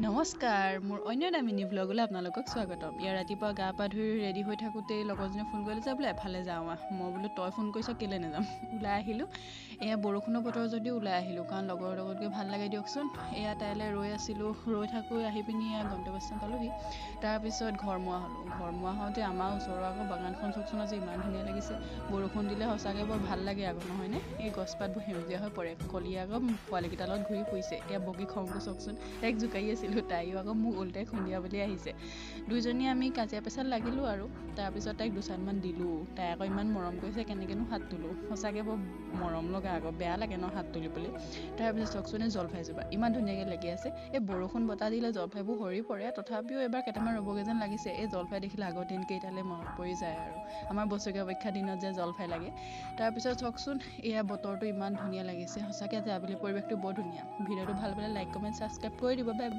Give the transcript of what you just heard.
নমস্কাৰ, মোৰ অন্য এটা মিনি ভ্লগলৈ আপোনালোকক স্বাগতম। ইয়াৰ ৰাতিপুৱা গা পা ধুই ৰেডি হৈ থাকোঁতেই লগৰজনীয়ে ফোন কৰিলে যে বোলে এফালে যাওঁ মই বোলো তই ফোন কৰিছ কেলৈ নাযাম। ওলাই আহিলোঁ। এয়া বৰষুণৰ বতৰ যদিও ওলাই আহিলোঁ, কাৰণ লগৰ লগত গৈ ভাল লাগে দিয়কচোন। এয়া তাইলৈ ৰৈ আছিলোঁ, ৰৈ থাকোঁ আহি পিনি এয়া গন্তব্যস্থান পালোঁহি। তাৰপিছত ঘৰমুৱা হ'লোঁ। ঘৰমুৱা হওঁতে আমাৰ ওচৰৰ আকৌ বাগানখন চাওকচোন আজি ইমান ধুনীয়া লাগিছে। বৰষুণ দিলে সঁচাকৈ বৰ ভাল লাগে আকৌ নহয়নে? এই গছপাতবোৰ সেউজীয়া হৈ পৰে। কলি আকৌ পোৱালিকেইটাৰ লগত ঘূৰি ফুৰিছে। এয়া বগী খংটো চাওকচোন, তাইক জোকাৰি আছিলোঁ, তাইও আকৌ মোক ওলটাই খুন্দিয়া বুলি আহিছে। দুইজনী আমি কাজিয়া পেচাল লাগিলোঁ আৰু তাৰপিছত তাইক দুচাটমান দিলোঁ। তাই আকৌ ইমান মৰম কৰিছে, কেনেকৈনো হাত তোলোঁ। সঁচাকৈ বৰ মৰম লগা আকৌ, বেয়া লাগে ন হাত তুলিবলৈ। তাৰপিছত চাওকচোন এই জলফাইজোপা ইমান ধুনীয়াকৈ লাগি আছে। এই বৰষুণ বতাহ দিলে জলফাইবোৰ সৰি পৰে, তথাপিও এবাৰ কেইটামান ৰ'বগৈ যেন লাগিছে। এই জলফাই দেখিলে আগৰ দিনকেইটালৈ মনত পৰি যায় আৰু আমাৰ বছৰীয়া পৰীক্ষা দিনত যে জলফাই লাগে। তাৰপিছত চাওকচোন এয়া বতৰটো ইমান ধুনীয়া লাগিছে। সঁচাকৈ আজি আবেলি পৰিৱেশটো বৰ ধুনীয়া। ভিডিঅ'টো ভাল পালে লাইক কমেণ্ট ছাবস্ক্ৰাইব কৰি দিব। বাই।